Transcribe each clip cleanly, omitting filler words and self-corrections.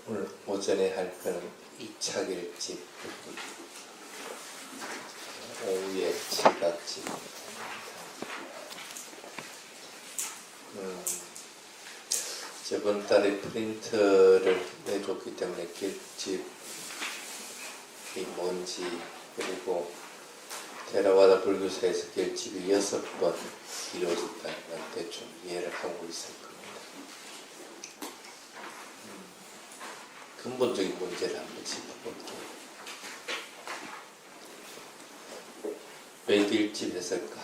오늘 오전에 할 거는 2차 결집, 오후에 지각집. 저번 달에 프린트를 내줬기 때문에 결집이 뭔지, 그리고 테라와다 불교사에서 결집이 6번 이루어졌다는 건 대충 이해를 하고 있을 겁니다. 근본적인 문제를 한번 짚어볼게요. 왜 결집했을까?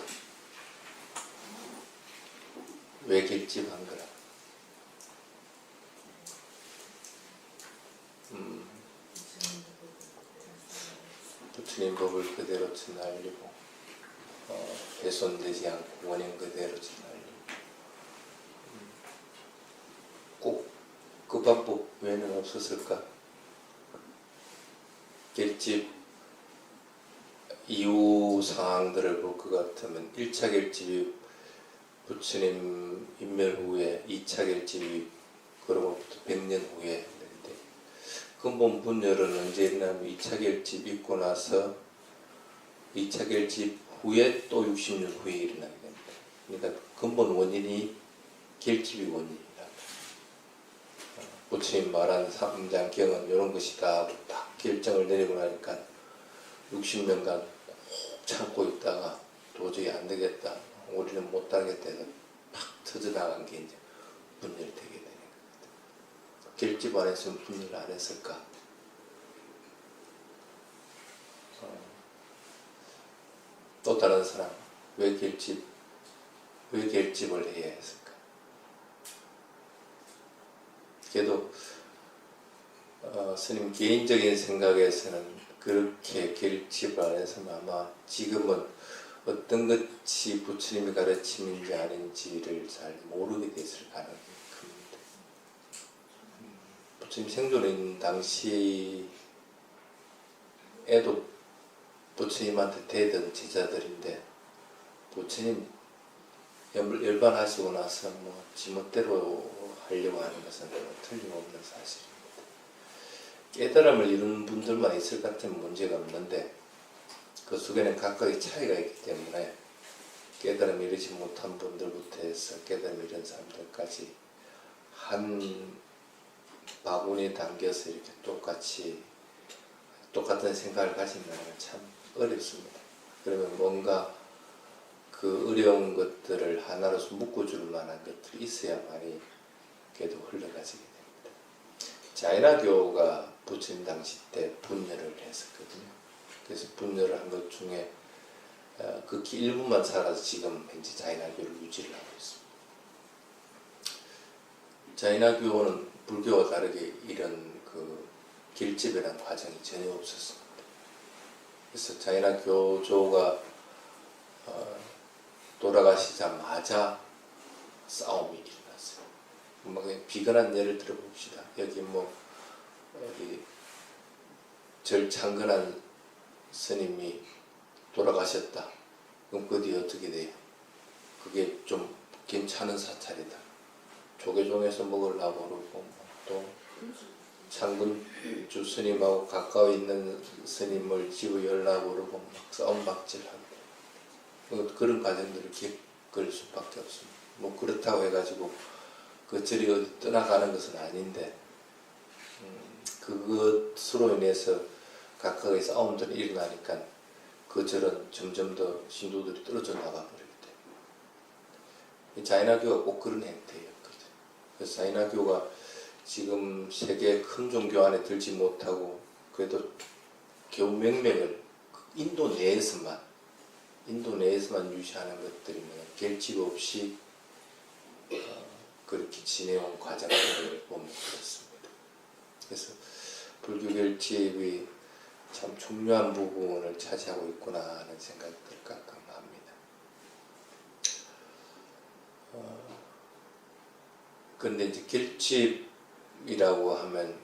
왜 결집한 거라? 부처님 법을 그대로 전하려고 훼손되지 않고 원인 그대로 전하려고 꼭 그 방법 외에는 없었을까? 결집 이후 상황들을 볼 것 같으면 1차 결집이 부처님 인멸 후에 2차 결집이 그로부터 100년 후에 했는데, 근본 분열은 언제 일어나면 2차 결집 있고 나서 2차 결집 후에 또 60년 후에 일어나게 됩니다. 그러니까 근본 원인이 결집이 원인이라. 부처님 말한 삼장경은 이런 것이다 하고 딱 결정을 내리고 나니까 60년간 꼭 참고 있다가 도저히 안 되겠다, 우리는 못 따르겠다 해서 팍 터져나간 게 이제 분열이 되게 되는 겁니다. 결집 안 했으면 분열 안 했을까? 또 다른 사람, 왜 결집을 해야 했을까? 그래도 스님 개인적인 생각에서는 그렇게 결집을 안 해서는 아마 지금은 어떤 것이 부처님의 가르침인지 아닌지를 잘 모르게 됐을 가능성이 큽니다. 부처님 생존인 당시에도 부처님한테 대던 제자들인데, 부처님 열반하시고 나서 지멋대로 하려고 하는 것은 틀림없는 사실입니다. 깨달음을 이루는 분들만 있을 것 같으면 문제가 없는데, 그 속에는 각각의 차이가 있기 때문에 깨달음 이루지 못한 분들부터 해서 깨달음 이룬 사람들까지 한 바구니에 담겨서 이렇게 똑같은 생각을 가진다는 건 참 어렵습니다. 그러면 뭔가 그 어려운 것들을 하나로서 묶어줄 만한 것들이 있어야만이 그래도 흘러가지게 됩니다. 자이나교가 부처님 당시 때 분열을 했었거든요. 그래서 분열을 한 것 중에 극히 일부만 살아서 지금 현재 자이나교를 유지를 하고 있습니다. 자이나교는 불교와 다르게 이런 그 결집이라는 과정이 전혀 없었습니다. 그래서 자이나 교조가 돌아가시자마자 싸움이 일어났어요. 비근한 예를 들어봅시다. 여기 절창근한 스님이 돌아가셨다. 그럼 그 뒤에 어떻게 돼요? 그게 좀 괜찮은 사찰이다. 조계종에서 먹으려고 그러고, 또 창근주 스님하고 가까워 있는 스님을 집에 열라고 그러고 막 싸움박질하고, 그런 과정들을 겪을 수밖에 없습니다. 그렇다고 해가지고 그 절이 어디 떠나가는 것은 아닌데, 그것으로 인해서 각각의 싸움들이 일어나니까 그 절은 점점 더 신도들이 떨어져 나가버리게 돼요. 자이나교가 꼭 그런 행태였거든요. 그래서 자이나교가 지금 세계 큰 종교 안에 들지 못하고 그래도 겨우 명맥을 인도 내에서만 유지하는 것들이면 결집 없이 그렇게 지내온 과정들을 보면 그렇습니다. 그래서 불교 결집이 참 중요한 부분을 차지하고 있구나 하는 생각들을 가끔 합니다. 그런데 이제 결집이라고 하면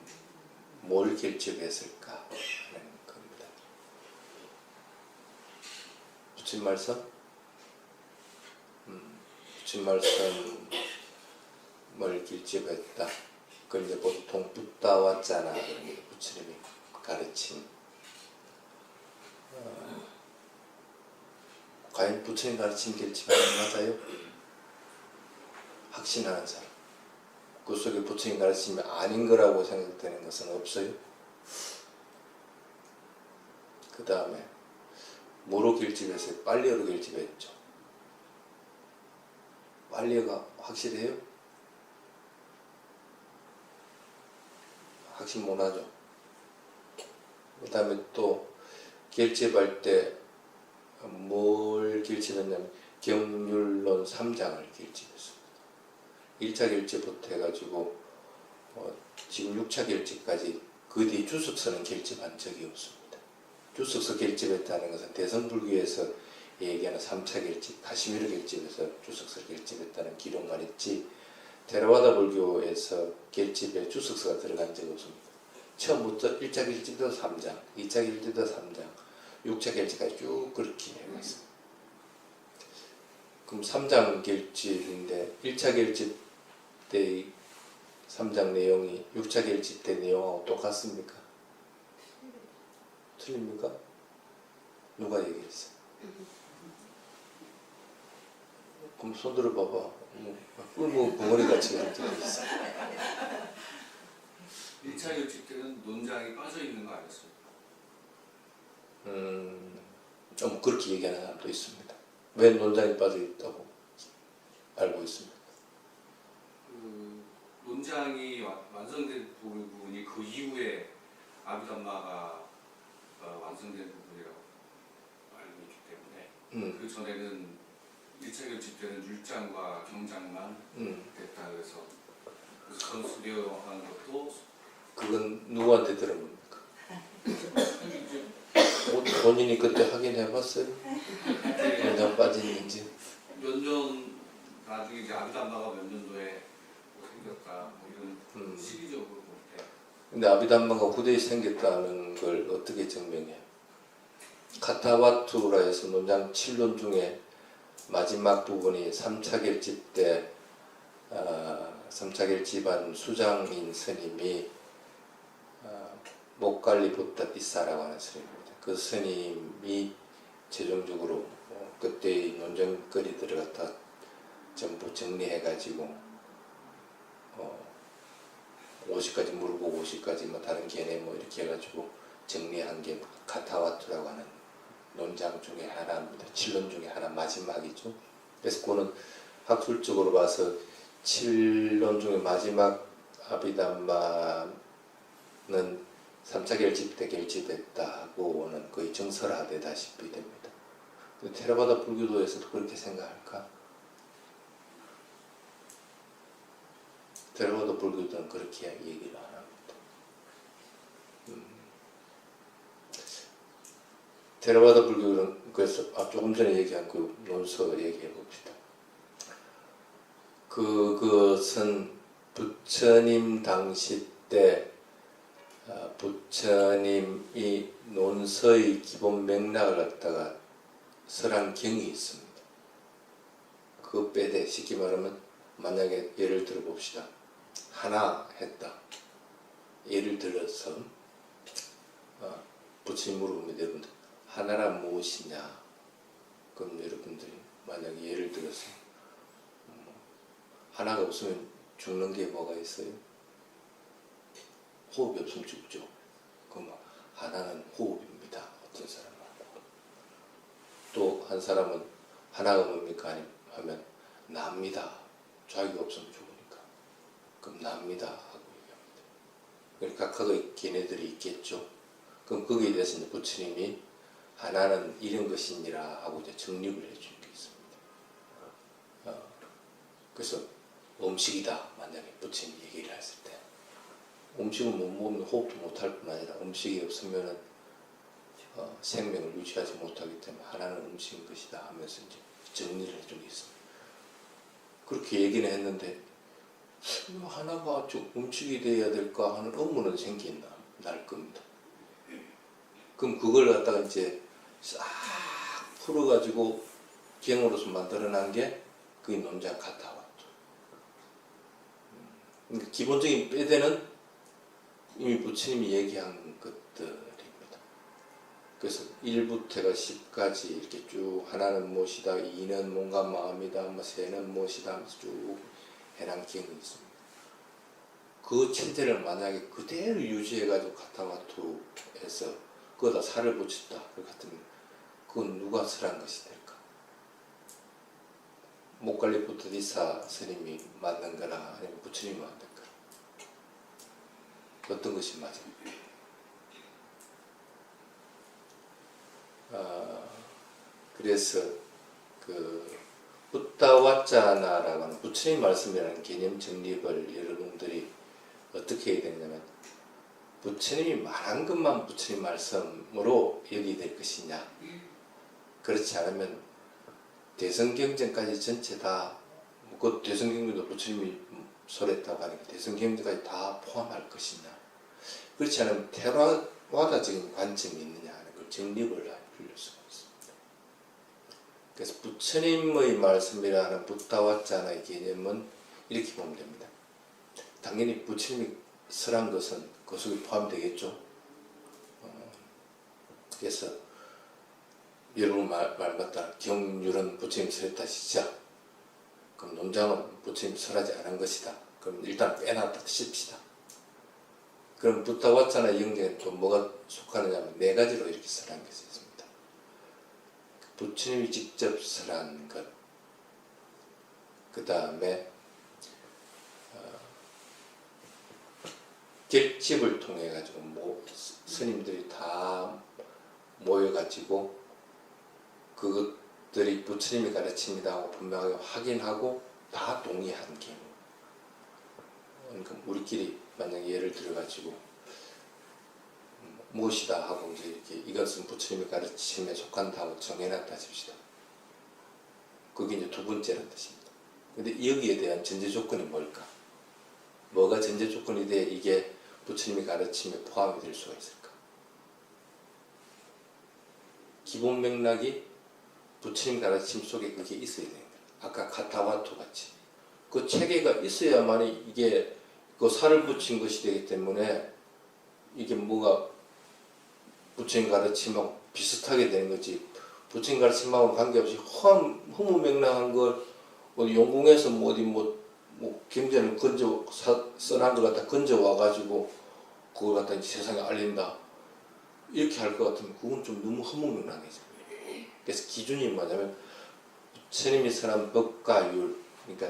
뭘 결집했을까 하는 겁니다. 부처님 말씀? 부처님 말씀을 결집했다. 그걸 이제 보통 붓다 왔잖아 그런 게 부처님이 가르친. 과연 부처님 가르친 결집이 맞아요? 확신하는 사람. 그 속에 부처님 가르침이 아닌 거라고 생각되는 것은 없어요. 그 다음에 뭐로 결집했어요? 빨리어로 결집했죠. 빨리어가 확실해요? 확신 못하죠. 그 다음에 또 결집할 때 뭘 결집했냐면 경률론 3장을 결집했습니다. 1차 결집부터 해가지고 지금 6차 결집까지 그 뒤 주석서는 결집한 적이 없습니다. 주석서 결집했다는 것은 대성불교에서 얘기하는 3차 결집, 카시미르 결집에서 주석서를 결집했다는 기록만 있지 테라와다 불교에서 결집에 주석서가 들어간 적이 없습니다. 처음부터 1차 결집도 3장, 2차 결집도 3장, 6차 결집까지 쭉 그렇게 해왔습니다. 그럼 3장 결집인데 1차 결집 때 3장 내용이 6차 결집 때 내용하고 똑같습니까? 틀립니까? 누가 얘기했어요? 그럼 손 들어봐봐. 꿀무 벙어리 같이 이렇게 있어. 1차 결집 때는 논장이 빠져 있는 거 아니었습니까? 좀 그렇게 얘기하는 사람도 있습니다. 왜 논장이 빠져 있다고 알고 있습니다. 그 논장이 완성된 부분이 그 이후에 아비담마가 완성된 부분이라고 알고 있기 때문에 그 전에는 1차 결집 때는 율장과 경장만 됐다 그래서 건수료하는 것도 그건 누구한테 들은 겁니까? 본인이 그때 확인해봤어요? 논장 빠지는지? 몇 년 나중에 이제 아비담마가 몇 년도에 뭐 생겼다 뭐 이런 시기적으로 볼 때. 근데 아비담마가 후대에 생겼다는 걸 어떻게 증명해요? 카타와투라 해서 논장 7론 중에 마지막 부분이 3차 결집 때 3차 결집한 수장인 스님이 목갈리 부타티사라고 하는 스님입니다. 그 스님이 최종적으로 그때의 논쟁거리들을 갖다 전부 정리해가지고 50가지 물고 50가지 뭐 다른 견해 뭐 이렇게 해가지고 정리한 게 카타와투라고 하는 논장 중에 하나입니다. 7론 중에 하나 마지막이죠. 그래서 그거는 학술적으로 봐서 7론 중에 마지막 아비담마는 3차 결집 때 결집했다고는 거의 정설화되다시피 됩니다. 테라바다 불교도에서도 그렇게 생각할까? 테라바다 불교도는 그렇게 얘기를 안 합니다. 테라바다 불교는 그래서 조금 전에 얘기한 그 논서 얘기해 봅시다. 그것은 부처님 당시 때 부처님이 논서의 기본 맥락을 갖다가 설한 경이 있습니다. 그거 빼대 쉽게 말하면 만약에 예를 들어 봅시다. 하나 했다. 예를 들어서 부처님 물어봅니다. 여러분들 하나란 무엇이냐? 그럼 여러분들이 만약에 예를 들어서 하나가 없으면 죽는 게 뭐가 있어요? 호흡이 없으면 죽죠. 그럼 하나는 호흡입니다. 어떤 사람은 또 한 사람은 하나가 뭡니까? 하면 납니다. 자기가 없으면 죽으니까. 그럼 납니다 하고 얘기합니다. 그러니까 각각의 걔네들이 있겠죠. 그럼 거기에 대해서 이제 부처님이 하나는 이런 것이니라 하고 이제 정립을 해주는 게 있습니다. 그래서 음식이다. 만약에 부처님 얘기를 했을 때 음식을 못 먹으면 호흡도 못할 뿐 아니라 음식이 없으면 생명을 유지하지 못하기 때문에 하나는 음식인 것이다 하면서 이제 정리를 해주고 있습니다. 그렇게 얘기는 했는데 하나가 좀 음식이 돼야 될까 하는 의문은 생긴다 날 겁니다. 그럼 그걸 갖다가 이제 싹 풀어가지고 경으로서 만들어낸 게 그게 논장 카타와투. 기본적인 빼대는 이미 부처님이 얘기한 것들입니다. 그래서 1부터 해가 10까지 이렇게 쭉 하나는 무엇이다, 2는 몸과 마음이다, 뭐 3는 무엇이다 하면서 쭉 해난 기능이 있습니다. 그 체제를 만약에 그대로 유지해가지고 카타마투에서 그거다 살을 붙였다 같으면 그건 누가 설한 것이 될까? 목갈리부터디사 스님이 만든 거라 아니면 부처님이 만든 거라 어떤 것이 맞아요? 그래서 그 부타와짜나라고 하는 부처님 말씀이라는 개념 정립을 여러분들이 어떻게 해야 되냐면 부처님이 말한 것만 부처님 말씀으로 여기게 될 것이냐, 그렇지 않으면 대성경전까지 전체 다, 그 대성경전도 부처님이 설했다고 하니까 대성경전까지 다 포함할 것이냐, 그렇지 않으면 테라와다적인 관점이 있느냐 하는 걸 정립을 해볼 수가 있습니다. 그래서 부처님의 말씀이라는 부타와짜나의 개념은 이렇게 보면 됩니다. 당연히 부처님이 설한 것은 그 속에 포함되겠죠. 그래서 여러분 말 같다. 경률은 부처님 설했다 시작. 그럼 논장은 부처님 설하지 않은 것이다. 그럼 일단 빼놨다 칩시다. 그럼 부타와짜나 영경에는 또 뭐가 속하느냐면 네 가지로 이렇게 설한 것이 있습니다. 부처님이 직접 설한 것, 그 다음에 결집을 통해 가지고 스님들이 다 모여가지고 그것들이 부처님이 가르칩니다 하고 분명하게 확인하고 다 동의한 경우, 그러니까 우리끼리 만약에 예를 들어가지고 무엇이다 하고 이제 이렇게 이것은 부처님이 가르침에 속한다고 정해놨다 칩시다. 그게 이제 두 번째라는 뜻입니다. 근데 여기에 대한 전제 조건이 뭘까? 뭐가 전제 조건이 돼 이게 부처님이 가르침에 포함이 될 수가 있을까? 기본 맥락이 부처님 가르침 속에 그게 있어야 됩니다. 아까 카타와토 같이 그 체계가 있어야만이 이게 그 살을 붙인 것이 되기 때문에 이게 뭐가 부처님 가르침하고 비슷하게 되는 거지. 부처님 가르침하고 관계없이 허무맹랑한 걸 어디 용궁에서 뭐 어디 뭐 경전을 써난 걸 갖다 건져 와가지고 그걸 갖다 세상에 알린다 이렇게 할 것 같으면 그건 좀 너무 허무맹랑해져. 그래서 기준이 뭐냐면 부처님이 설한 법과 율, 그러니까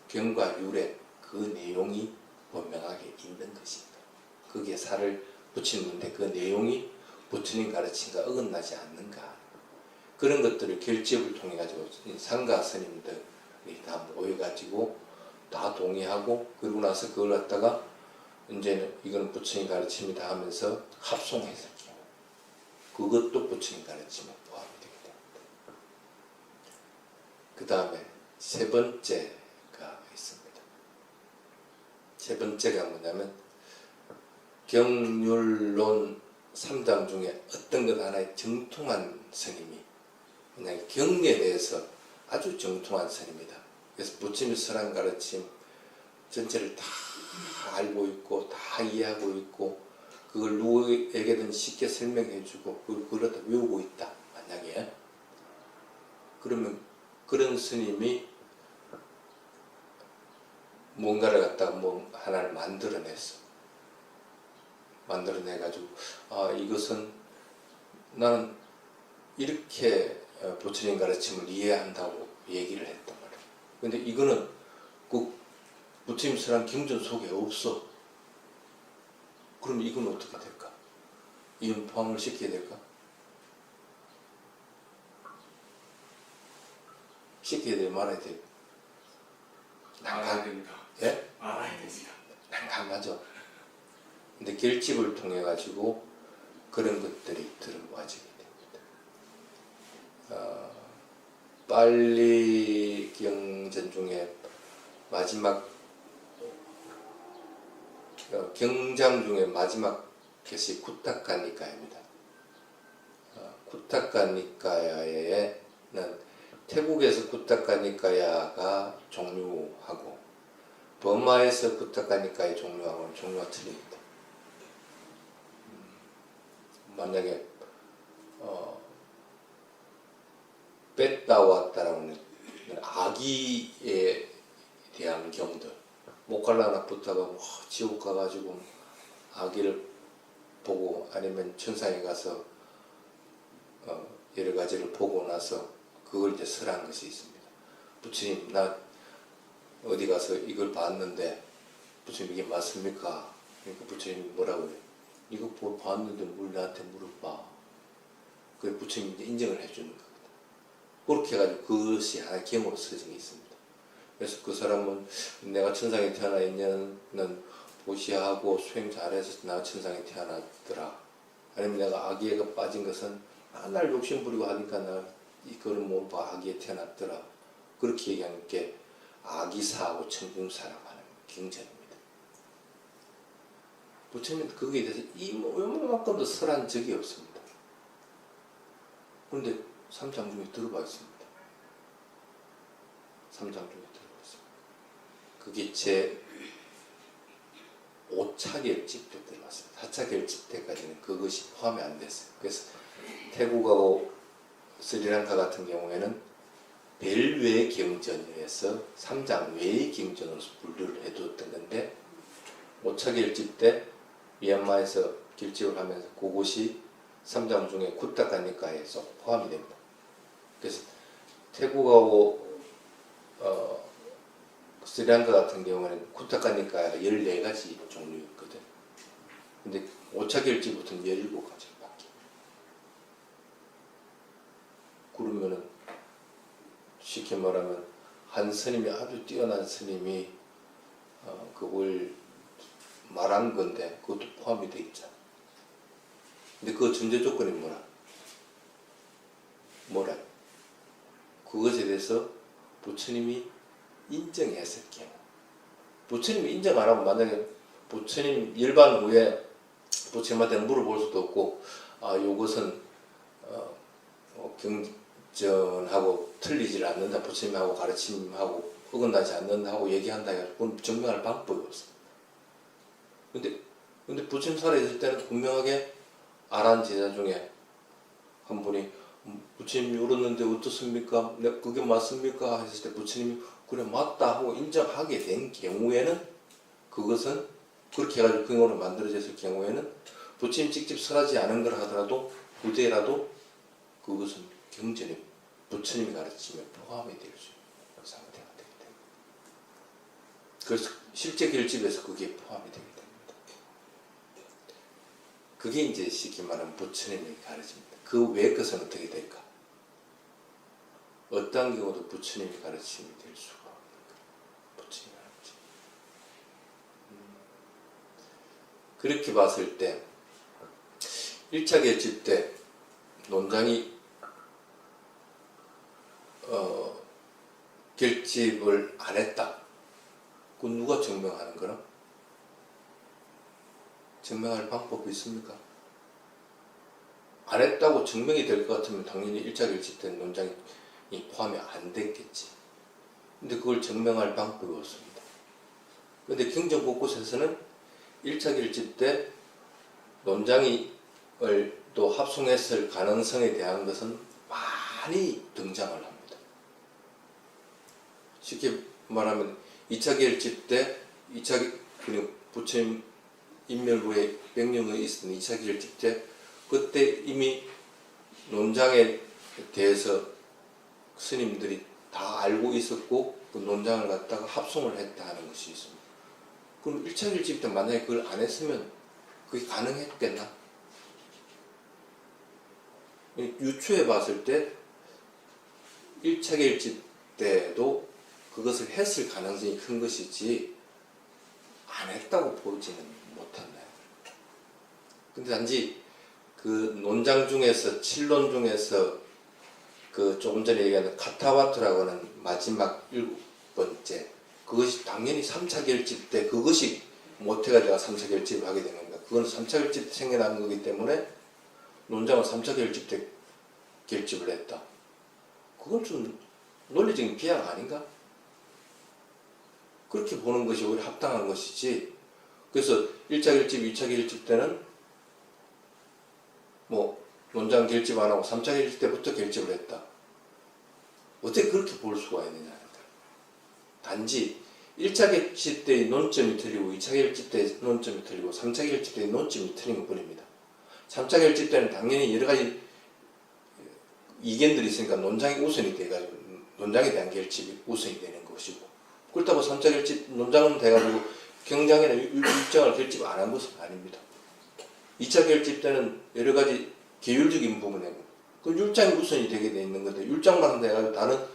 경과 율의 그 내용이 분명하게 있는 것입니다. 거기에 살을 붙이는데 그 내용이 부처님 가르침과 어긋나지 않는가, 그런 것들을 결집을 통해 가지고 상가 스님들이 다 모여가지고 다 동의하고, 그러고 나서 그걸 갖다가 이제는 이건 부처님 가르침이다 하면서 합송해서 그것도 부처님 가르침에 포함이 되게 됩니다. 그 다음에 세 번째가 있습니다. 세 번째가 뭐냐면 경률론 3당 중에 어떤 것 하나에 정통한 스님이, 그냥 경에 대해서 아주 정통한 스님이다. 그래서 부처님이 설한 가르침 전체를 다 알고 있고 다 이해하고 있고 그걸 누구에게든 쉽게 설명해주고 그걸 다 외우고 있다. 만약에 그러면 그런 스님이 뭔가를 갖다가 뭐 하나를 만들어내가지고 이것은 나는 이렇게 부처님 가르침을 이해한다고 얘기를 했단 말이야. 근데 이거는 그 부처님 설한 경전 속에 없어. 그럼 이건 어떻게 될까? 이건 포함을 시켜야 될까? 시켜야 돼, 말아야 돼? 알아야 됩니다. 예? 알아야 됩니다. 난감하죠. 근데 결집을 통해 가지고 그런 것들이 들어와지게 됩니다. 빨리 경전 중에 마지막 경장 중에 마지막 것이 쿠타카 니카야입니다. 쿠타카 니카야에는 태국에서 쿠타카 니카야가 종류하고 버마에서 부탁하니까의 종류하고는 종류가 틀립니다. 만약에 뺐다 왔다라는 아기에 대한 경들, 못 갈라나 붙다가 지옥 가가지고 아기를 보고 아니면 천상에 가서 여러 가지를 보고 나서 그걸 이제 설한 것이 있습니다. 부처님, 나 어디 가서 이걸 봤는데 부처님 이게 맞습니까? 그러니까 부처님이 뭐라고 그래? 이거 봤는데 뭘 나한테 물어봐. 그래 부처님이 이제 인정을 해주는 거거든. 그렇게 해가지고 그것이 하나의 경우로 써진 게 있습니다. 그래서 그 사람은 내가 천상에 태어나 있냐는 보시하고 수행 잘해서 내가 천상에 태어났더라. 아니면 내가 아기애가 빠진 것은 맨날 욕심부리고 하니까 내가 이거를 못 봐 아기에 태어났더라. 그렇게 얘기하는 게 아기사하고 천궁사라고 하는 경전입니다. 부처님은 거기에 대해서 이만큼도 설한 적이 없습니다. 그런데 삼장 중에 들어봐 있습니다. 삼장 중에 들어봐 있습니다. 그게 제 5차결집 때 들어왔습니다. 4차결집 때까지는 그것이 포함이 안 됐어요. 그래서 태국하고 스리랑카 같은 경우에는 벨외 경전에서 3장 외의 경전으로서 분류를 해두었던 건데 5차 결집 때 미얀마에서 결집을 하면서 그것이 3장 중에 쿠타카니카에서 포함이 됩니다. 그래서 태국하고 스리랑카 같은 경우에는 쿠타카니카가 14가지 종류였거든. 근데 5차 결집부터는 17가지로 바뀌어요. 그러면은 쉽게 말하면 한 스님이 아주 뛰어난 스님이 그걸 말한 건데 그것도 포함이 돼 있잖아. 근데 그 전제 조건이 뭐라? 그것에 대해서 부처님이 인정했을 경우. 부처님이 인정 안 하고 만약에 부처님 일반 후에 부처님한테 물어볼 수도 없고 요것은 경전하고 틀리질 않는다. 부처님하고 가르침하고 어긋나지 않는다 하고 얘기한다 해서 그건 증명할 방법이 없어. 근데 부처님 살아있을 때는 분명하게 아란 제자 중에 한 분이 부처님이 울었는데 어떻습니까? 그게 맞습니까? 했을 때 부처님이 그래 맞다 하고 인정하게 된 경우에는 그것은 그렇게 해가지고 경우로 만들어졌을 경우에는 부처님 직접 설하지 않은 걸 하더라도 그대라도 그것은 경전에 부처님이 가르침에 포함이 될 수 있는 상태가 되기 때문에 그래서 실제 결집에서 그게 포함이 되게 됩니다. 그게 이제 쉽게 말하면 부처님이 가르칩니다. 그 외의 것은 어떻게 될까? 어떤 경우도 부처님이 가르침이 될 수가 없는 거예요. 부처님이 가르침. 그렇게 봤을 때 1차 결집 때 논장이 결집을 안 했다. 그건 누가 증명하는 거라? 증명할 방법이 있습니까? 안 했다고 증명이 될 것 같으면 당연히 1차 결집 때 논장이 포함이 안 됐겠지. 근데 그걸 증명할 방법이 없습니다. 근데 경전 곳곳에서는 1차 결집 때 논장이 또 합성했을 가능성에 대한 것은 많이 등장을 합니다. 쉽게 말하면 2차 결집 때 부처님 인멸 후에 100년 후에 있었던 2차 결집 때 그때 이미 논장에 대해서 스님들이 다 알고 있었고 그 논장을 갖다가 합성을 했다 하는 것이 있습니다. 그럼 1차 결집 때 만약에 그걸 안 했으면 그게 가능했겠나? 유추해 봤을 때 1차 결집 때도 그것을 했을 가능성이 큰 것이지 안 했다고 보지는 못한다. 근데 단지 그 논장 중에서 7론 중에서 그 조금 전에 얘기한 카타와트라고 하는 마지막 7번째 그것이 당연히 3차 결집 때 그것이 못해가지고 3차 결집을 하게 된 겁니다. 그건 3차 결집 때 생겨난 거기 때문에 논장은 3차 결집 때 결집을 했다. 그건 좀 논리적인 비약 아닌가? 그렇게 보는 것이 오히려 합당한 것이지. 그래서 1차 결집, 2차 결집 때는 뭐 논장 결집 안 하고 3차 결집 때부터 결집을 했다. 어떻게 그렇게 볼 수가 있느냐. 단지 1차 결집 때의 논점이 틀리고 2차 결집 때의 논점이 틀리고 3차 결집 때의 논점이 틀린 것 뿐입니다. 3차 결집 때는 당연히 여러 가지 이견들이 있으니까 논장이 우선이 돼가지고 논장에 대한 결집이 우선이 되는 것이고, 그렇다고 3차 결집 논장은 돼가지고 경장이나 율장을 결집 안 한 것은 아닙니다. 2차 결집 때는 여러 가지 계율적인 부분에 그 율장이 우선이 되게 돼 있는 건데 율장만 돼가지고 다른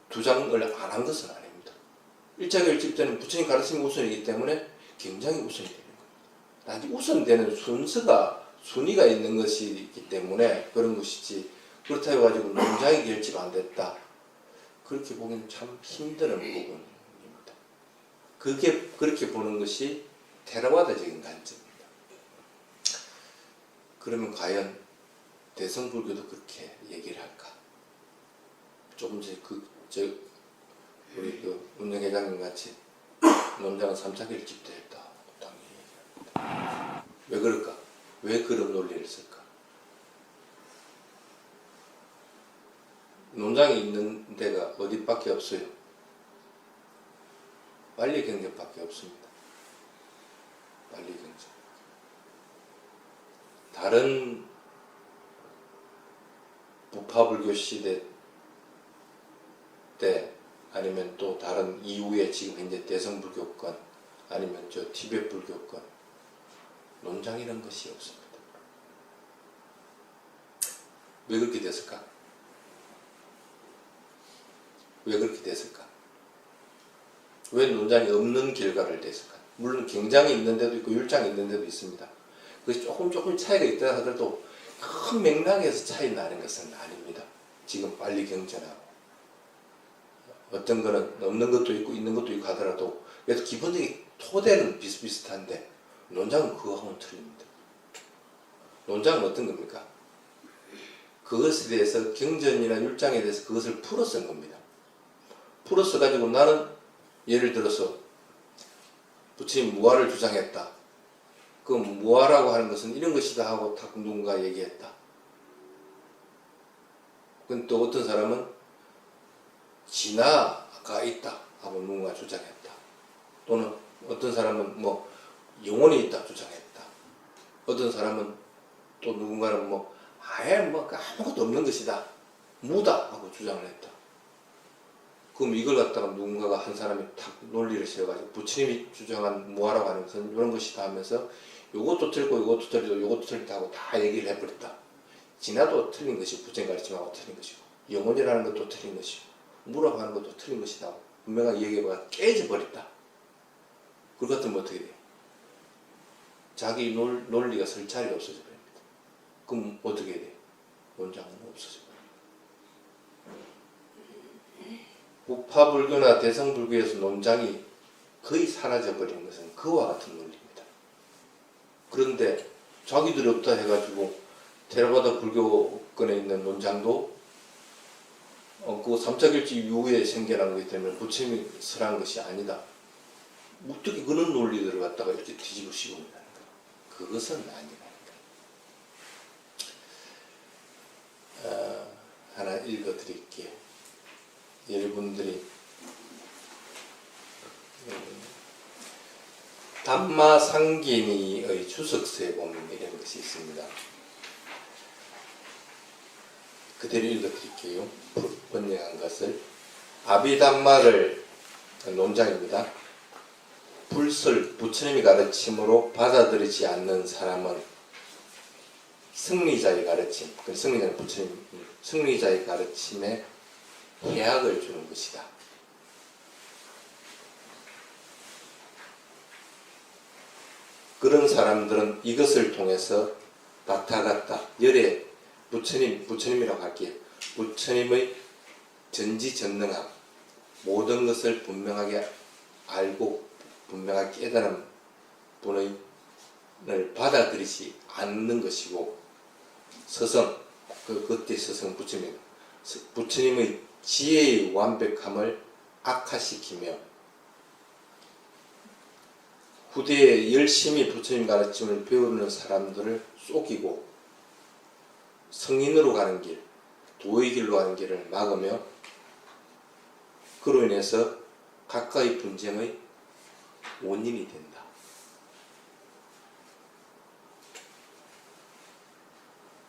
두 장을 안 한 것은 아닙니다. 1차 결집 때는 부처님 가르침이 우선이기 때문에 경장이 우선이 되는 겁니다. 단지 우선되는 순위가 있는 것이 있기 때문에 그런 것이지, 그렇다고 해가지고 논장이 결집 안 됐다, 그렇게 보기는 참 힘든 부분입니다. 그렇게 보는 것이 테라와다적인 관점입니다. 그러면 과연 대성불교도 그렇게 얘기를 할까? 조금 전에 우리 운영회장님 같이 논장은 3차 결집 됐다 당연히 얘기합니다. 왜 그럴까? 왜 그런 논리를 쓸까? 논장이 있는 데가 어디밖에 없어요? 만리경전밖에 없습니다. 만리경전. 다른 부파불교 시대 때 아니면 또 다른 이후에 지금 현재 대성불교권 아니면 저 티베트 불교권 논장이라는 것이 없습니다. 왜 그렇게 됐을까? 왜 그렇게 됐을까? 왜 논장이 없는 결과를 냈을까? 물론 경장이 있는 데도 있고 율장이 있는 데도 있습니다. 그것이 조금 차이가 있다 하더라도 큰 맥락에서 차이 나는 것은 아닙니다. 지금 빨리 경전하고 어떤 거는 없는 것도 있고 있는 것도 있고 하더라도 그래서 기본적인 토대는 비슷비슷한데 논장은 그거하고는 틀립니다. 논장은 어떤 겁니까? 그것에 대해서 경전이나 율장에 대해서 그것을 풀어 쓴 겁니다. 풀어 써가지고 나는 예를 들어서 부처님 무아를 주장했다. 그 무아라고 하는 것은 이런 것이다 하고 딱 누군가 얘기했다. 그건 또 어떤 사람은 진화가 있다 하고 누군가 주장했다. 또는 어떤 사람은 뭐 영혼이 있다 주장했다. 어떤 사람은 또 누군가는 뭐 아예 뭐 아무것도 없는 것이다. 무다 하고 주장을 했다. 그럼 이걸 갖다가 누군가가 한 사람이 탁 논리를 세워가지고 부처님이 주장한 무아라고 하는 것은 이런 것이다 하면서 요것도 틀리고 요것도 틀리고 요것도 틀리다 하고 다 얘기를 해버렸다. 진화도 틀린 것이고 부처님 가르침하고 틀린 것이고 영혼이라는 것도 틀린 것이고 무라고 하는 것도 틀린 것이다. 분명하게 얘기해봐 깨져버렸다. 그것 같으면 어떻게 돼요? 자기 논리가 설 자리가 없어져 버립니다. 그럼 어떻게 돼요? 원장은 없어져 버립니다. 부파불교나 대성불교에서 논장이 거의 사라져버린 것은 그와 같은 논리입니다. 그런데 자기들이 없다 해가지고 테라바다 불교권에 있는 논장도 그 3차 결집 이후에 생겨난 거기 때문에 부처님이 설한 것이 아니다. 어떻게 그런 논리들을 갖다가 이렇게 뒤집어 씌운다는 거예요. 그것은 아니라는 거예요. 하나 읽어드릴게요. 여러분들이 담마상기니의 주석서에 보면 이런 것이 있습니다. 그대로 읽어드릴게요. 번역한 것을. 아비담마를 논장입니다. 불설 부처님이 가르침으로 받아들이지 않는 사람은 승리자의 가르침, 승리자는 부처님, 승리자의 가르침에 해악을 주는 것이다. 그런 사람들은 이것을 통해서 다타갔다. 열에 부처님이라고 할게요. 부처님의 전지전능함, 모든 것을 분명하게 알고 분명하게 깨달은 분을 받아들이지 않는 것이고, 서성, 그때 서성 부처님의 지혜의 완벽함을 악화시키며 후대에 열심히 부처님 가르침을 배우는 사람들을 속이고 성인으로 가는 길, 도의 길로 가는 길을 막으며 그로 인해서 각각의 분쟁의 원인이 된다.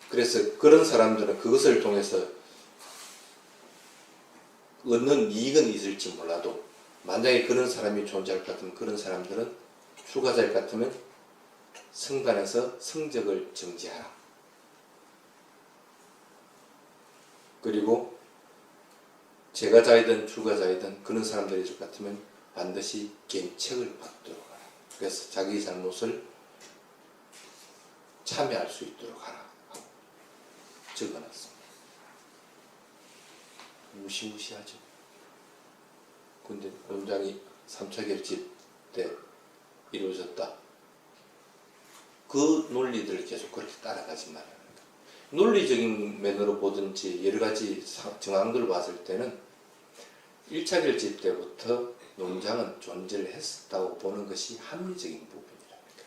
그래서 그런 사람들은 그것을 통해서 얻는 이익은 있을지 몰라도 만약에 그런 사람이 존재할 것 같으면 그런 사람들은 출가자일 것 같으면 성단에서 성적을 정지하라. 그리고 재가자이든 출가자이든 그런 사람들이 있을 것 같으면 반드시 견책을 받도록 하라. 그래서 자기 잘못을 참여할 수 있도록 하라. 적어놨습니다. 무시무시하죠. 근데 논장이 3차 결집 때 이루어졌다. 그 논리들을 계속 그렇게 따라가지 말아야 합니다. 논리적인 면으로 보든지 여러 가지 정황들을 봤을 때는 1차 결집 때부터 논장은 존재를 했었다고 보는 것이 합리적인 부분이랍니다.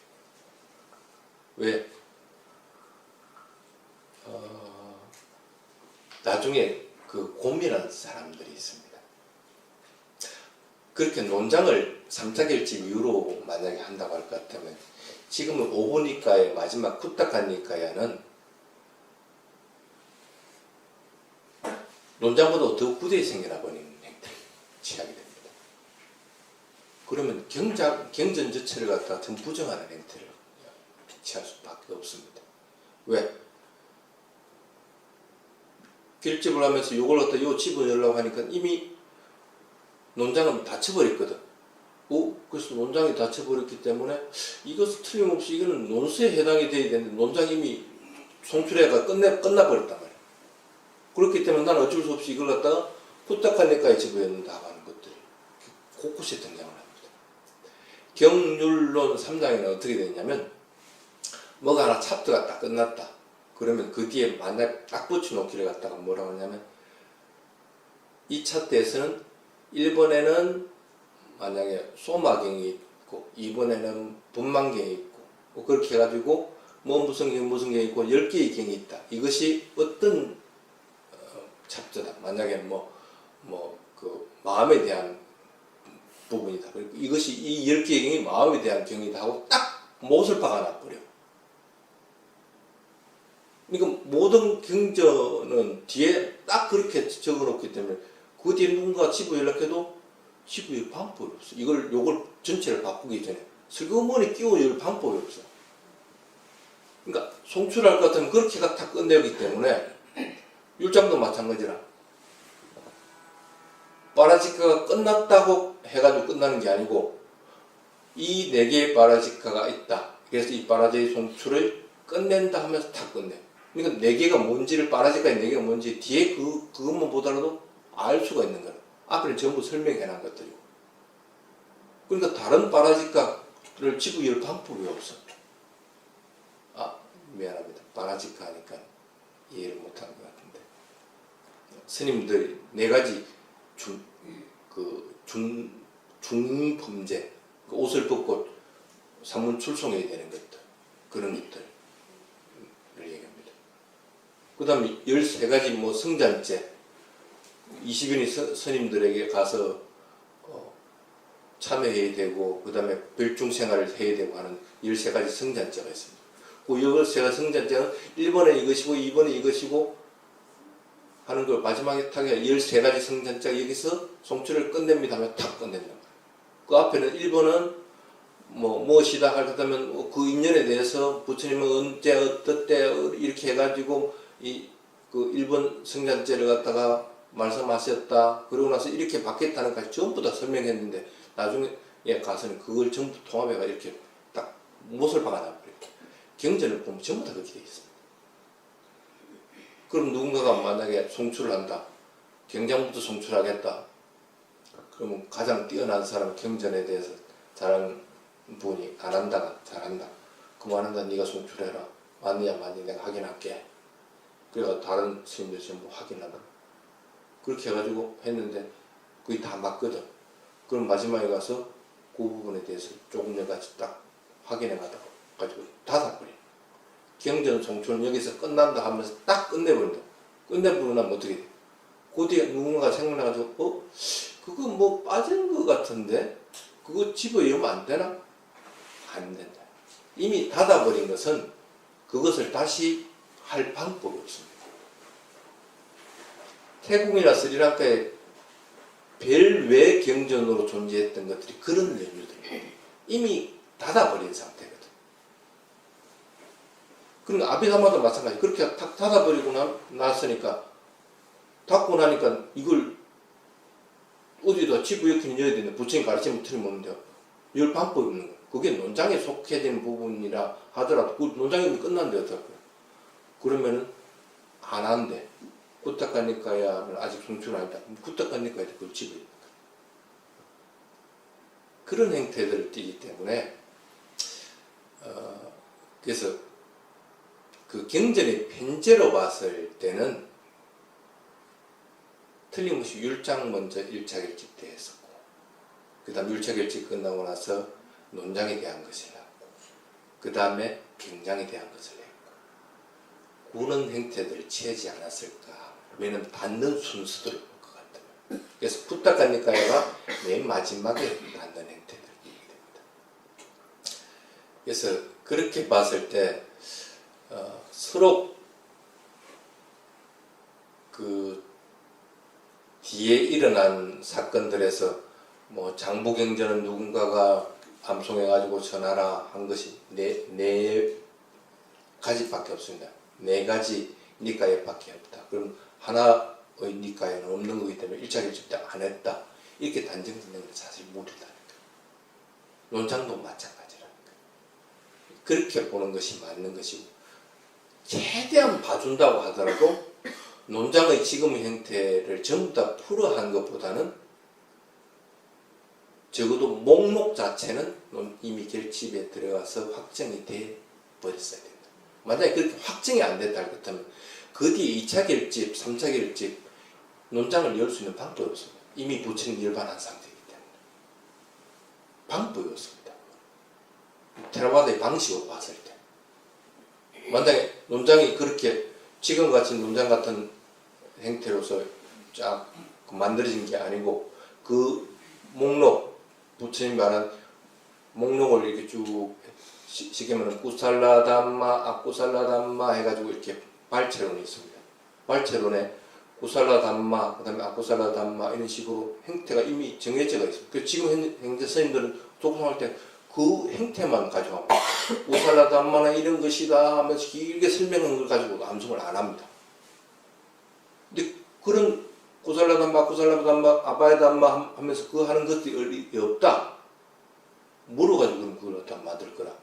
왜? 나중에 그 고민한 사람들이 있습니다. 그렇게 논장을 3차 결집 이후로 만약에 한다고 할 것 같으면 지금은 오보니까의 마지막 쿠타카니까야는 논장보다 더 후대에 생겨나버리는 행태를 취하게 됩니다. 그러면 경전저체를 갖다가 좀 부정하는 행태를 취할 수밖에 없습니다. 왜? 결집을 하면서 요걸 갖다 요 집어넣으려고 하니까 이미 논장은 닫혀버렸거든. 그래서 논장이 닫혀버렸기 때문에 이것은 틀림없이 이거는 논수에 해당이 돼야 되는데 논장이 이미 송출해가 끝나버렸단 말이야. 그렇기 때문에 나는 어쩔 수 없이 이걸 갖다가 후딱하니까에 집어넣는다 하는 것들이 곳곳에 등장을 합니다. 경률론 3장에는 어떻게 되냐면 뭐가 하나 챕터가 딱 끝났다. 그러면 그 뒤에 만약 딱 붙여놓기를 갖다가 뭐라고 하냐면 2차 때에서는 1번에는 만약에 소마경이 있고 2번에는 분만경이 있고 뭐 그렇게 해가지고 뭐 무슨 경이 있고 10개의 경이 있다. 이것이 어떤 챕터다. 만약에 그 마음에 대한 부분이다. 그리고 이것이 이 10개의 경이 마음에 대한 경이다 하고 딱 못을 박아놔버려. 그러니까 모든 경전은 뒤에 딱 그렇게 적어놓기 때문에 그 뒤에 누군가 지부 연락해도 지부에 방법이 없어. 요걸 전체를 바꾸기 전에 슬그머니 끼워 열 방법이 없어. 그러니까 송출할 것 같으면 그렇게 다 끝내기 때문에 율장도 마찬가지라. 파라지카가 끝났다고 해가지고 끝나는 게 아니고 이 4개의 파라지카가 있다. 그래서 이 파라지의 송출을 끝낸다 하면서 다 끝내. 그러니까 4개가 뭔지를 파라지카의 4개가 뭔지 뒤에 그것만 보더라도 알 수가 있는 거야. 앞에는 전부 설명해 놓은 것들이고. 그러니까 다른 파라지카를 집어열 방법이 없어. 미안합니다. 파라지카 하니까 이해를 못한 것 같은데. 스님들이 4가지 중범죄, 옷을 벗고 산문 출송해야 되는 것들, 그런 것들을 얘기합니다. 그 다음에 13가지 성잔죄, 20인의 스님들에게 가서 참여해야 되고, 그 다음에 별중생활을 해야 되고 하는 13가지 성잔죄가 있습니다. 그 13가지 성잔죄는 1번에 이것이고 2번에 이것이고 하는 걸 마지막에 타게 13가지 성잔죄가 여기서 송출을 끝냅니다 하면 탁 끝낸다. 그 앞에는 1번은 무엇이다 할 것 같으면 그 인연에 대해서 부처님은 언제 어떻게 이렇게 해가지고 그 1번 성잔죄를 갖다가 말씀하셨다. 그러고 나서 이렇게 바뀌었다는 것까지 전부 다 설명했는데 나중에 가서는 그걸 전부 통합해가 이렇게 딱 못을 박아놔버려요. 경전을 보면 전부 다 그렇게 되어 있습니다. 그럼 누군가가 만약에 송출을 한다. 경장부터 송출하겠다. 그러면 가장 뛰어난 사람 경전에 대해서 잘하는 분이 안 한다가 잘한다. 그만 한다. 네가 송출해라. 맞느냐 맞느냐 내가 확인할게. 그래가 다른 스님들 전부 확인하고 그렇게 해가지고 했는데 그게 다 맞거든. 그럼 마지막에 가서 그 부분에 대해서 조금 전까지 딱 확인해 가지고 닫아버려. 경전 송출은 여기서 끝난다 하면서 딱 끝내버린다. 끝내버리고 나면 어떻게 돼? 그 뒤에 누군가가 생각나가지고 그거 뭐 빠진 것 같은데 그거 집어넣으면 안 되나? 안 된다. 이미 닫아버린 것은 그것을 다시 할 방법이 없습니다. 태국이나 스리랑카에 별외 경전으로 존재했던 것들이 그런 연유들입니다. 이미 닫아버린 상태거든. 그러니까 아비사마도 마찬가지. 그렇게 탁 닫아버리고 났으니까 닫고 나니까 이걸 어디다 집어넣긴 넣어야 되는데 부처님 가르치면 틀림없는데요. 열 방법이 없는 거예요. 그게 논장에 속해진 부분이라 하더라도 그 논장이 끝난데 어떡할까요? 그러면은 안 한대. 구타카니카야는 아직 송출 아니다. 구타카니카야도 그걸 집어넣는 거예요. 그런 행태들을 띠기 때문에 그래서 그 경전의 편제로 봤을 때는 틀림없이 율장 먼저 1차 결집 때 했었고 그 다음 1차 결집 끝나고 나서 논장에 대한 것을 했고 그 다음에 경장에 대한 것을 했고 그런 행태들을 취하지 않았을까. 왜냐면 닫는 순서대로 볼 것 같아요. 그래서 부탁하니까가 맨 마지막에 닫는 행태들이 됩니다. 그래서 그렇게 봤을 때 서로 그 뒤에 일어난 사건들에서 뭐 장부경전은 누군가가 암송해가지고 전하라 한 것이 네 가지밖에 없습니다. 네 가지 니까에밖에 없다. 그럼 하나의 니까에는 없는 거기 때문에 1차 결집 때 안 했다. 이렇게 단정짓는 건 사실 무리다니까. 논장도 마찬가지라니까. 그렇게 보는 것이 맞는 것이고 최대한 봐준다고 하더라도 논장의 지금의 형태를 전부 다 풀어 한 것보다는 적어도 목록 자체는 이미 결집에 들어가서 확정이 돼 버렸어야 된다. 만약에 그렇게 확정이 안 됐다 그렇다면 그 뒤에 2차 결집, 3차 결집 논장을 열 수 있는 방법이 없습니다. 이미 부처님 열반한 상태이기 때문에 방법이 없습니다. 테라와다의 방식으로 봤을 때 만약에 논장이 그렇게 지금같이 논장 같은 형태로서 쫙 만들어진 게 아니고 그 목록 부처님 말한 목록을 이렇게 쭉 쉽게 말하면 구살라담마, 아쿠살라담마 해가지고 이렇게 발체론이 있습니다. 발체론에 구살라담마, 그 다음에 아쿠살라담마 이런 식으로 형태가 이미 정해져가 있습니다. 그 지금 현재 스님들은 독송할 때 그 형태만 가져갑니다. 구살라담마나 이런 것이다 하면서 길게 설명한 걸 가지고 암송을 안 합니다. 근데 그런 구살라담마, 아바야담마 하면서 그거 하는 것들이 없다. 물어가지고 그걸 어디다 만들 거라.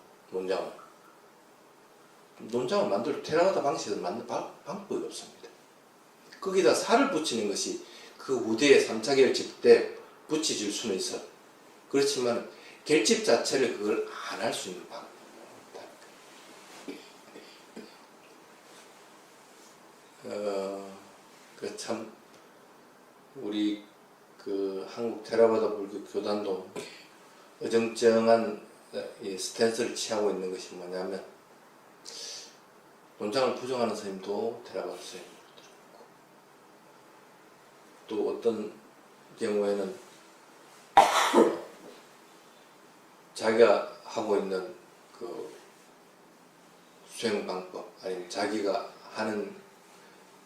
논장을 만들 테라와다 방식을 만든 방법이 없습니다. 거기다 살을 붙이는 것이 그 후대의 3차 결집 때 붙여질 수는 있어. 그렇지만 결집 자체를 그걸 안 할 수 있는 방법입니다. 그 참 우리 그 한국 테라와다 불교 교단도 어정쩡한 이 스탠스를 취하고 있는 것이 뭐냐면 논장을 부정하는 스님도 테라와다 스님으로 들어있고 또 어떤 경우에는 자기가 하고 있는 그 수행 방법 아니면 자기가 하는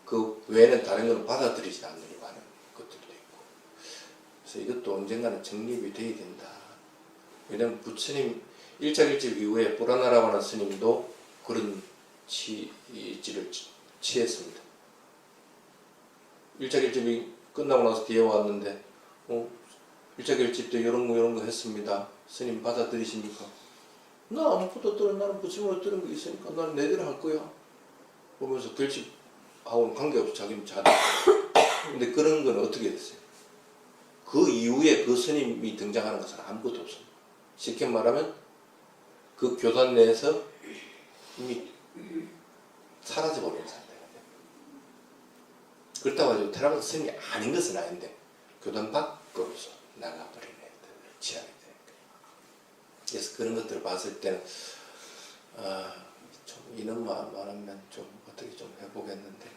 그 외에는 다른 건 받아들이지 않으려고 하는 것들도 있고 그래서 이것도 언젠가는 정립이 돼야 된다. 왜냐하면 부처님 1차 결집 이후에 뿌라나라고 하는 스님도 그런 취지를 취했습니다. 1차 결집이 끝나고 나서 뒤에 왔는데 1차 결집 때 이런 거 했습니다. 스님 받아들이십니까? 나 아무것도 들어. 나는 부처님으로 들은 거 있으니까 나는 내대로 할 거야. 그러면서 결집하고는 관계없이 자기는 자다. 근데 그런 건 어떻게 됐어요? 그 이후에 그 스님이 등장하는 것은 아무것도 없습니다. 쉽게 말하면 그 교단 내에서 이미 사라져버린 상태예요. 그렇다고 해서 테라와다 스님이 아닌 것은 아닌데 교단 밖으로서 나가버린 애들을 취하게 되니까 그래서 그런 것들을 봤을 때는 좀 인원만 많으면 좀 어떻게 좀 해보겠는데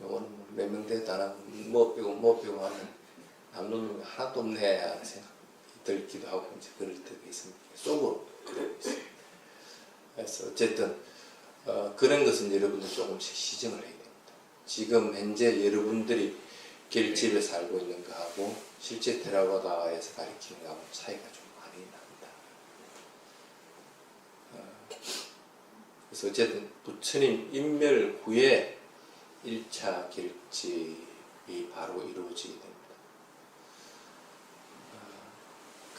요거는 몇 명 돼도 안 하고 뭐 빼고 하면 남는 놈이 하나도 없네 하는 생각이 들기도 하고 이제 그럴 때가 있습니다. 속으로 그러고 있습니다. 그래서 어쨌든 그런 것은 여러분들 조금씩 시정을 해야 됩니다. 지금 현재 여러분들이 결집에 살고 있는 거하고 실제 테라바다에서 가르치는 거하고 차이가 좀 많이 납니다. 그래서 어쨌든 부처님 인멸 후에 1차 결집이 바로 이루어지게 됩니다.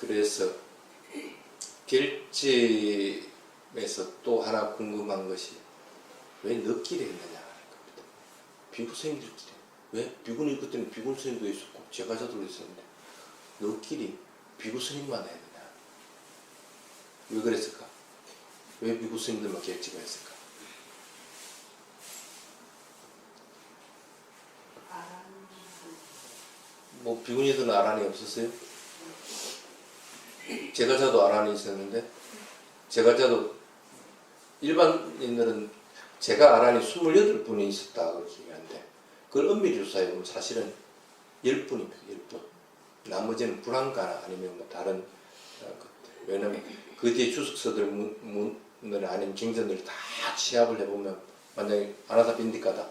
그래서 결집에서 또 하나 궁금한 것이 왜 너끼리 했느냐 하는 겁니다. 비구 스님들끼리 왜? 비구는 그때는 비구 스님도 있었고 제가자들도 있었는데 너끼리 비구 스님만 해야 되냐? 왜 그랬을까? 왜 비구 스님들만 결집을 했을까? 뭐 비구니들은 아란이 없었어요? 제가자도 아란이 있었는데 제가자도 일반인들은 제가 아란이 28분이 있었다고 얘기하는데 그걸 엄밀히 조사해보면 사실은 10분입니다. 10분. 나머지는 불안가나 아니면 뭐 다른 것들. 왜냐면 그 뒤에 주석서들 문을 아니면 경전들을 다 취합을 해보면 만약에 아나다 빈디까다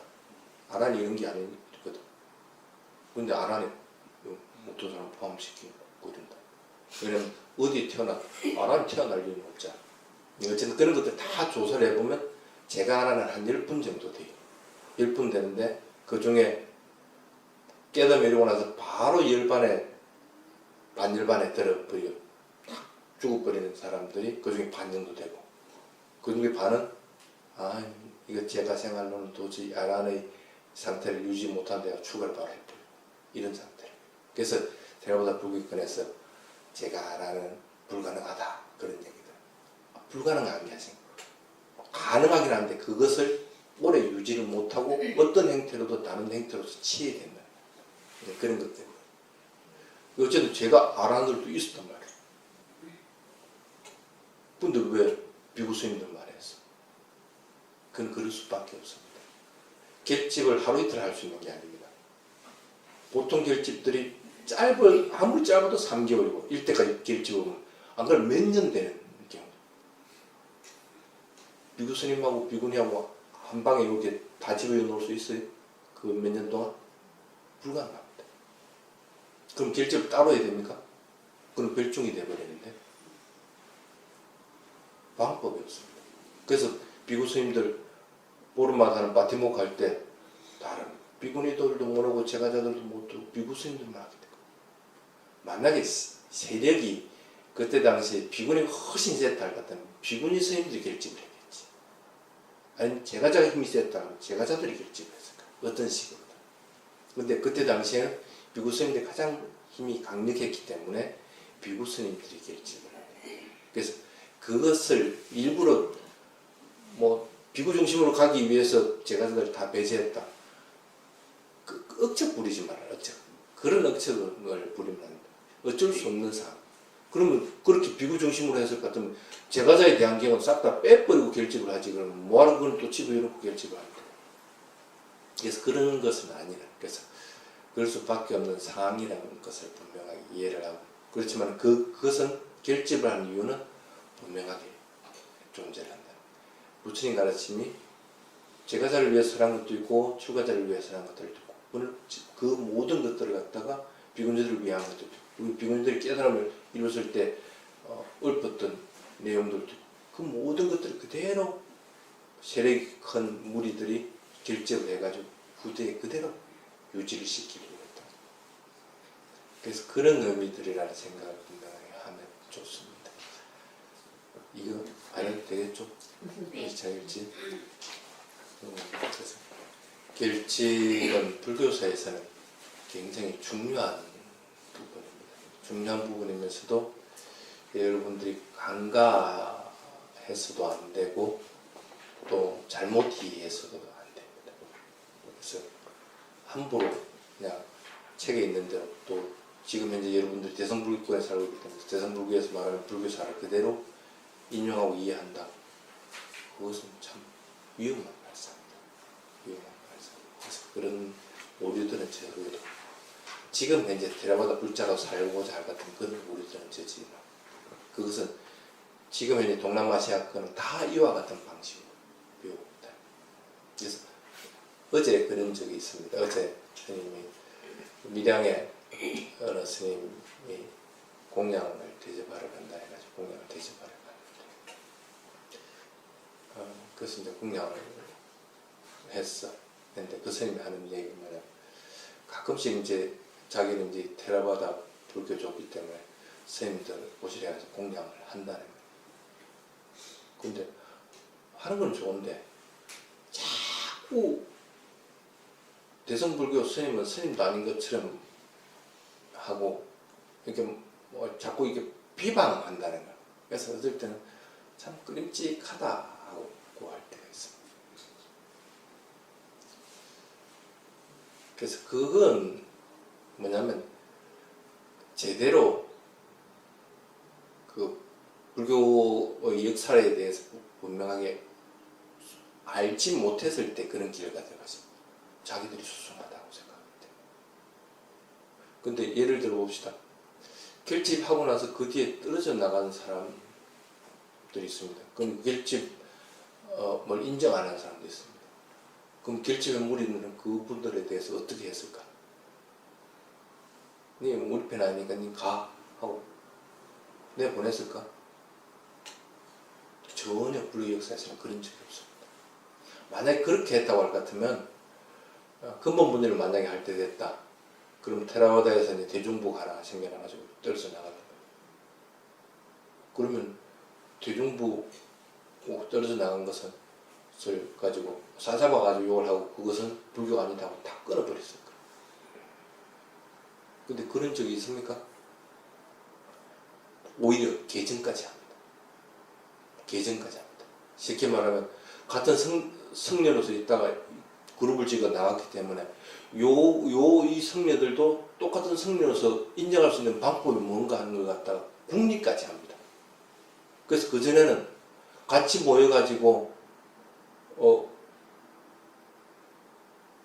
아란이 이런 게 아니거든. 근데 아란이 어떤 사람 포함시키고 이런다. 왜냐면 어디에 아란이 태어날 일은 없잖아. 어쨌든 그런 것들 다 조사를 해보면 제가 아란은 한 10분 정도 돼요. 10분 되는데 그 중에 깨닫고 이러고 나서 바로 반열반에 들어버려 탁 죽어버리는 사람들이 그 중에 반 정도 되고 그 중에 반은 이거 제가 생활로는 도저히 아란의 상태를 유지 못한다고 추가를 바로 해버려 이런 상태. 그래서 테라바다 불교권에서 제가 아란은 불가능하다 그런 얘기들. 불가능한 게 아니고 가능하긴 한데 그것을 오래 유지를 못하고 어떤 형태로도 다른 형태로서 취해야 된다. 그런 것 때문에. 어쨌든 제가 아란들도 있었단 말이에요. 근데 왜 비구 스님들만 했어? 그건 그럴 수밖에 없습니다. 결집을 하루 이틀 할 수 있는 게 아닙니다. 보통 결집들이 아무리 짧아도 3개월이고 일때까지 결집을 하면 안 그러면 몇 년 되는 경우. 비구 스님하고 비구니하고 한 방에 이렇게 다 집어넣어 놓을 수 있어요? 그 몇 년 동안? 불가능합니다. 그럼 결집을 따로 해야 됩니까? 그럼 별종이 돼버리는데 방법이 없습니다. 그래서 비구 스님들 보름마다 하는 바티목 할 때 다른 비구니들도 못하고 제가자들도 못하고 비구 스님들만 하게 되고 만약에 세력이 그때 당시에 비구니가 훨씬 셌다 할 것 같다면 비구니 스님들이 결집을 했겠지. 아니면 제가자가 힘이 셌다 하면 제가자들이 결집을 했을까? 어떤 식으로. 근데 그때 당시에는 비구 스님들이 가장 힘이 강력했기 때문에 비구 스님들이 결집을 해요. 그래서 그것을 일부러 뭐 비구 중심으로 가기 위해서 제가자들 다 배제했다. 억척 부리지 말아요. 억척. 그런 억척을 부리면 안 돼. 어쩔 수 없는 상황. 그러면 그렇게 비구 중심으로 했을 것 같으면 제가자에 대한 경우는 싹 다 빼버리고 결집을 하지. 그러면 뭐하러 그건 또 집어넣고 결집을 한다. 그래서 그런 것은 아니라. 그래서 그럴 수밖에 없는 상황이라는 것을 분명하게 이해를 하고 그렇지만 그것은 결집을 하는 이유는 분명하게 존재를 한다. 부처님 가르침이 제가자를 위해서 한 것도 있고 추가자를 위해서 한 것들도 있고 그 모든 것들을 갖다가 비구니들을 위한 것도 있고 우리 비구니들이 깨달음을 이뤘을 때 읊었던 내용들도 있고 그 모든 것들을 그대로 세력이 큰 무리들이 결집을 해가지고 후대에 그대로 유지를 시키려고 했다. 그래서 그런 의미들이라는 생각을 분명하게 하면 좋습니다. 이거 안 해도 되겠죠? 자일지. 그래서 결집은 불교사에서는 굉장히 중요한 부분입니다. 중요한 부분이면서도 여러분들이 간과해서도 안 되고 또 잘못 이해해서도 안 됩니다. 그래서 함부로 그냥 책에 있는 대로 또 지금 현재 여러분들이 대성불교에 살고 있기 때문에 대성불교에서 말하는 불교사를 그대로 인용하고 이해한다. 그것은 참 위험한 발상입니다. 위험한 발상. 그래서 그런 오류들은 저도 지금 현재 테라바다 불자로 살고자 할 같은 그런 오류들은 저지만 그것은 지금 현재 동남아시아권은 다 이와 같은 방식으로 배우고 있다. 그래서 어제 그런 적이 있습니다. 어제 스님이 밀양에 어느 스님이 공양을 대접하러 간다 해가지고 공양을 대접하러 갔는데 그래서 이제 공양을 했어. 근데 그 스님이 하는 얘기는 가끔씩 이제 자기는 이제 테라바다 불교족이기 때문에 스님들 오시래 가지고 공양을 한다는 거예요. 근데 하는 건 좋은데 자꾸 대성불교 스님은 스님도 아닌 것처럼 하고 이렇게 뭐 자꾸 이렇게 비방한다는 거예요. 그래서 어떨 때는 참 끄림직하다 하고 할 때가 있습니다. 그래서 그건 뭐냐면 제대로 그 불교의 역사에 대해서 분명하게 알지 못했을 때 그런 길을 가져가서 자기들이 수승하다고 생각합니다. 근데 예를 들어 봅시다. 결집하고 나서 그 뒤에 떨어져 나간 사람들이 있습니다. 그럼 결집 뭘 인정 안 하는 사람도 있습니다. 그럼 결집의 무리들은 그분들에 대해서 어떻게 했을까? 니 우리 편 아니니까 니 가 하고 내가 보냈을까? 전혀 불교 역사에서는 그런 적이 없습니다. 만약에 그렇게 했다고 할 것 같으면 근본 분열을 만약에 할 때 됐다. 그럼 테라와다에서 이제 대중부가 하나 생겨나가지고 떨어져 나갔다. 그러면 대중부 떨어져 나간 것을 가지고 사잡아가지고 욕을 하고 그것은 불교가 아니다고 다 끊어버렸을 거예요. 근데 그런 적이 있습니까? 오히려 개정까지 합니다. 개정까지 합니다. 쉽게 말하면 같은 성녀로서 있다가 그룹을 지어 나왔기 때문에 이 성녀들도 똑같은 성녀로서 인정할 수 있는 방법이 뭔가 하는 걸 갖다가 국리까지 합니다. 그래서 그전에는 같이 모여가지고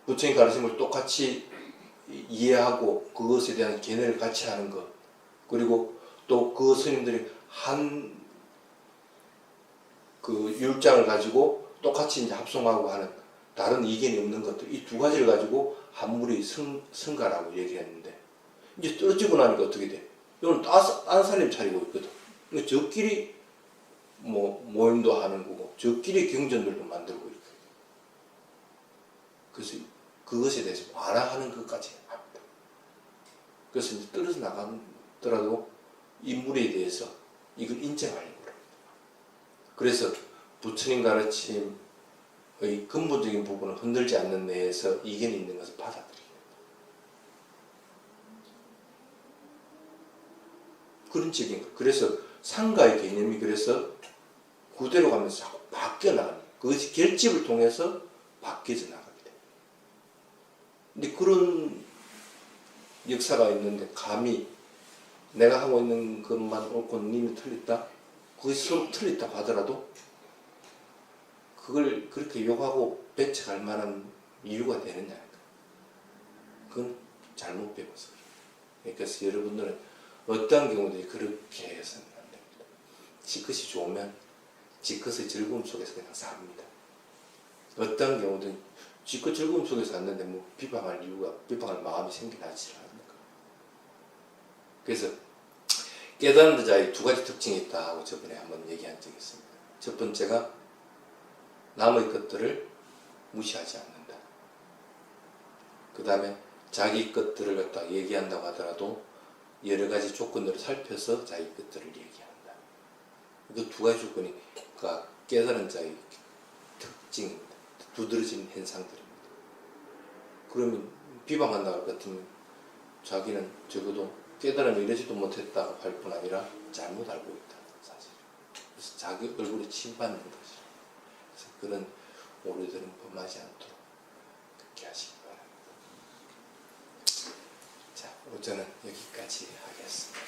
부처님 가르침을 똑같이 이해하고 그것에 대한 견해를 같이 하는 것, 그리고 또 그 스님들이 한 그 율장을 가지고 똑같이 이제 합송하고 하는 다른 이견이 없는 것들, 이 두 가지를 가지고 한 무리 성가라고 얘기했는데, 이제 떨어지고 나니까 어떻게 돼? 이건 딴 사람 차리고 있거든. 그러니까 저끼리 모임도 하는 거고, 저끼리 경전들도 만들고 있거든. 그래서 그것에 대해서 완화하는 것까지 합니다. 그래서 이제 떨어져 나가더라도 이 무리에 대해서 이걸 인정하려고 합니다. 그래서 부처님 가르침의 근본적인 부분을 흔들지 않는 내에서 이견이 있는 것을 받아들입니다. 그런 적인 거예요. 그래서 상가의 개념이 그래서 그대로 가면서 자꾸 바뀌어 나갑니다. 그것이 결집을 통해서 바뀌어져 나갑니다. 근데 그런 역사가 있는데 감히 내가 하고 있는 것만 옳고 님이 틀렸다? 그것이 서로 틀렸다고 하더라도 그걸 그렇게 욕하고 배척할 만한 이유가 되느냐? 그건 잘못 배워서 그래요. 그래서 여러분들은 어떠한 경우든지 그렇게 해서는 안 됩니다. 지컷이 좋으면 지컷의 즐거움 속에서 그냥 삽니다. 어떠한 경우든 지컷 즐거움 속에서 샀는데 뭐 비방할 마음이 생겨나지 않습니까? 그래서 깨닫는 자의 두 가지 특징이 있다 하고 저번에 한번 얘기한 적이 있습니다. 첫 번째가 남의 것들을 무시하지 않는다. 그 다음에 자기 것들을 갖다 얘기한다고 하더라도 여러 가지 조건들을 살펴서 자기 것들을 얘기한다. 그 두 가지 조건이 깨달은 자의 특징입니다. 두드러진 현상들입니다. 그러면 비방한다고 할 것 같으면 자기는 적어도 깨달음을 이러지도 못했다고 할 뿐 아니라 잘못 알고 있다. 사실. 그래서 자기 얼굴에 침받는 것이죠. 그래서 그런 오류들은 범하지 않도록 그렇게 하시기 바랍니다. 자, 오전은 여기까지 하겠습니다.